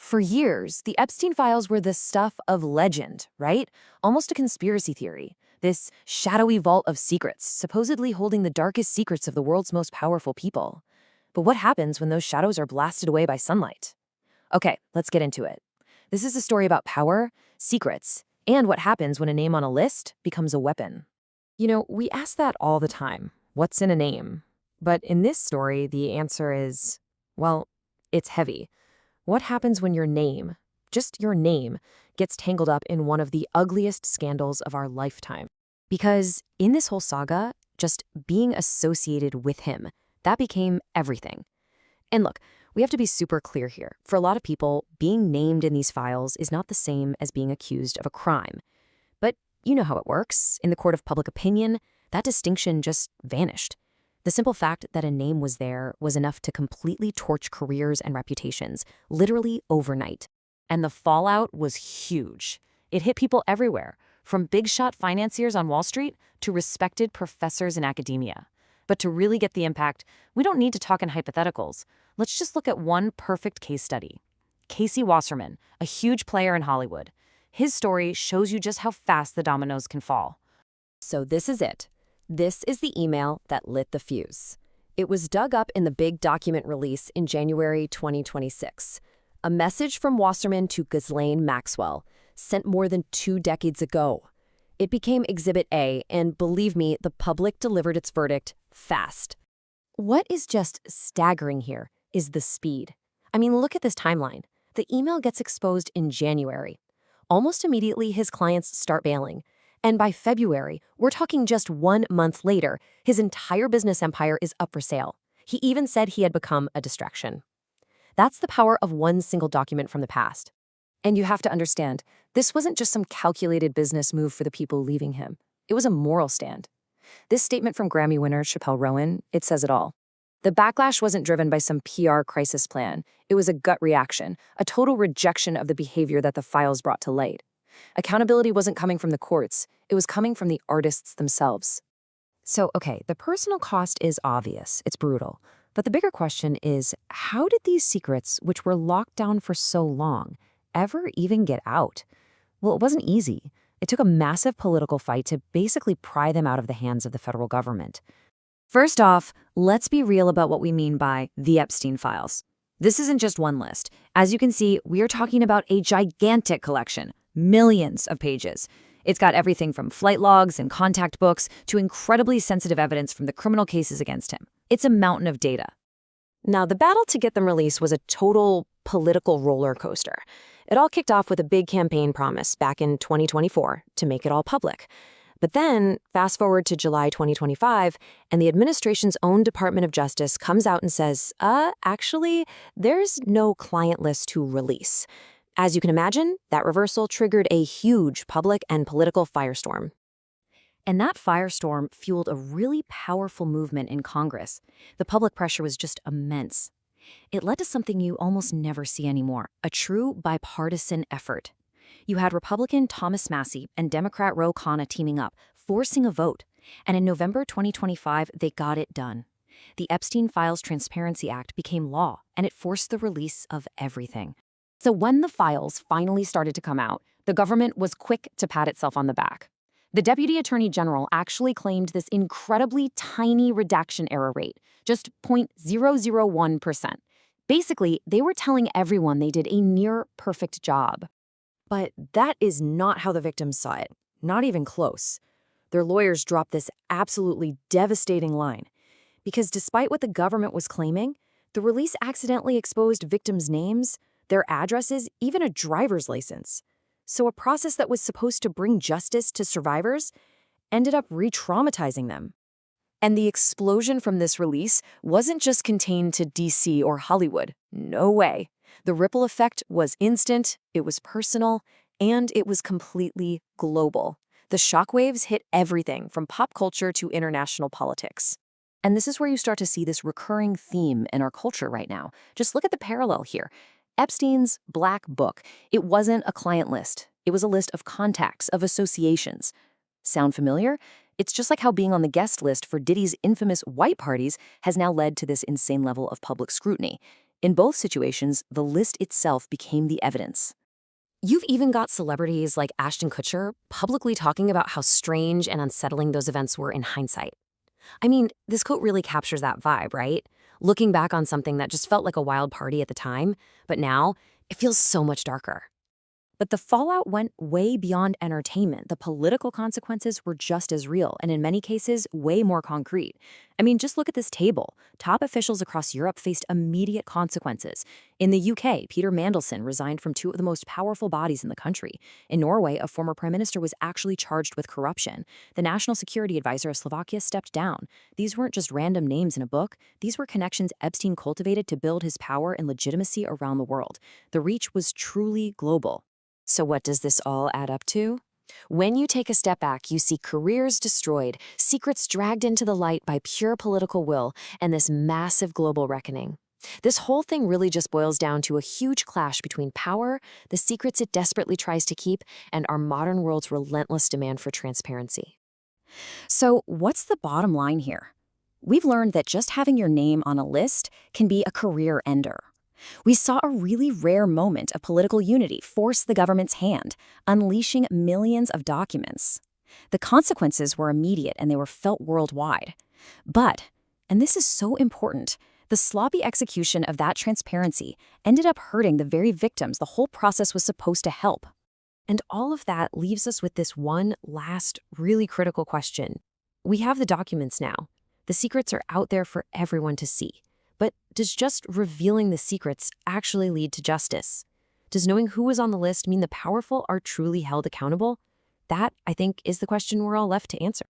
For years, the Epstein Files were the stuff of legend, right? Almost a conspiracy theory. This shadowy vault of secrets, supposedly holding the darkest secrets of the world's most powerful people. But what happens when those shadows are blasted away by sunlight? Okay, let's get into it. This is a story about power, secrets, and what happens when a name on a list becomes a weapon. You know, we ask that all the time. What's in a name? But in this story, the answer is, well, it's heavy. What happens when your name, just your name, gets tangled up in one of the ugliest scandals of our lifetime? Because in this whole saga, just being associated with him, that became everything. And look, we have to be super clear here. For a lot of people, being named in these files is not the same as being accused of a crime. But you know how it works. In the court of public opinion, that distinction just vanished. The simple fact that a name was there was enough to completely torch careers and reputations, literally overnight. And the fallout was huge. It hit people everywhere, from big-shot financiers on Wall Street to respected professors in academia. But to really get the impact, we don't need to talk in hypotheticals. Let's just look at one perfect case study. Casey Wasserman, a huge player in Hollywood. His story shows you just how fast the dominoes can fall. So this is it. This is the email that lit the fuse. It was dug up in the big document release in January 2026. A message from Wasserman to Ghislaine Maxwell, sent more than 2 decades ago. It became Exhibit A, and believe me, the public delivered its verdict fast. What is just staggering here is the speed. I mean, look at this timeline. The email gets exposed in January. Almost immediately, his clients start bailing. And by February, we're talking just 1 month later, his entire business empire is up for sale. He even said he had become a distraction. That's the power of one single document from the past. And you have to understand, this wasn't just some calculated business move for the people leaving him. It was a moral stand. This statement from Grammy winner Chappelle Rowan, it says it all. The backlash wasn't driven by some PR crisis plan. It was a gut reaction, a total rejection of the behavior that the files brought to light. Accountability wasn't coming from the courts. It was coming from the artists themselves. So, okay, the personal cost is obvious. It's brutal. But the bigger question is, how did these secrets, which were locked down for so long, ever even get out? Well, it wasn't easy. It took a massive political fight to basically pry them out of the hands of the federal government. First off, let's be real about what we mean by the Epstein Files. This isn't just one list. As you can see, we are talking about a gigantic collection. Millions of pages. It's got everything from flight logs and contact books to incredibly sensitive evidence from the criminal cases against him. It's a mountain of data. Now, the battle to get them released was a total political roller coaster. It all kicked off with a big campaign promise back in 2024 to make it all public. But then, fast forward to July 2025, and the administration's own Department of Justice comes out and says, actually, there's no client list to release. As you can imagine, that reversal triggered a huge public and political firestorm. And that firestorm fueled a really powerful movement in Congress. The public pressure was just immense. It led to something you almost never see anymore, a true bipartisan effort. You had Republican Thomas Massie and Democrat Ro Khanna teaming up, forcing a vote. And in November 2025, they got it done. The Epstein Files Transparency Act became law, and it forced the release of everything. So when the files finally started to come out, the government was quick to pat itself on the back. The Deputy Attorney General actually claimed this incredibly tiny redaction error rate, just 0.001%. Basically, they were telling everyone they did a near-perfect job. But that is not how the victims saw it, not even close. Their lawyers dropped this absolutely devastating line. Because despite what the government was claiming, the release accidentally exposed victims' names, their addresses, even a driver's license. So a process that was supposed to bring justice to survivors ended up re-traumatizing them. And the explosion from this release wasn't just contained to DC or Hollywood. No way. The ripple effect was instant, it was personal, and it was completely global. The shockwaves hit everything from pop culture to international politics. And this is where you start to see this recurring theme in our culture right now. Just look at the parallel here. Epstein's Black Book, it wasn't a client list. It was a list of contacts, of associations. Sound familiar? It's just like how being on the guest list for Diddy's infamous white parties has now led to this insane level of public scrutiny. In both situations, the list itself became the evidence. You've even got celebrities like Ashton Kutcher publicly talking about how strange and unsettling those events were in hindsight. I mean, this quote really captures that vibe, right? Looking back on something that just felt like a wild party at the time, but now it feels so much darker. But the fallout went way beyond entertainment. The political consequences were just as real, and in many cases, way more concrete. I mean, just look at this table. Top officials across Europe faced immediate consequences. In the UK, Peter Mandelson resigned from two of the most powerful bodies in the country. In Norway, a former prime minister was actually charged with corruption. The national security advisor of Slovakia stepped down. These weren't just random names in a book. These were connections Epstein cultivated to build his power and legitimacy around the world. The reach was truly global. So what does this all add up to? When you take a step back, you see careers destroyed, secrets dragged into the light by pure political will, and this massive global reckoning. This whole thing really just boils down to a huge clash between power, the secrets it desperately tries to keep, and our modern world's relentless demand for transparency. So what's the bottom line here? We've learned that just having your name on a list can be a career ender. We saw a really rare moment of political unity force the government's hand, unleashing millions of documents. The consequences were immediate and they were felt worldwide. But, and this is so important, the sloppy execution of that transparency ended up hurting the very victims the whole process was supposed to help. And all of that leaves us with this one last, really critical question. We have the documents now. The secrets are out there for everyone to see. But does just revealing the secrets actually lead to justice? Does knowing who was on the list mean the powerful are truly held accountable? That, I think, is the question we're all left to answer.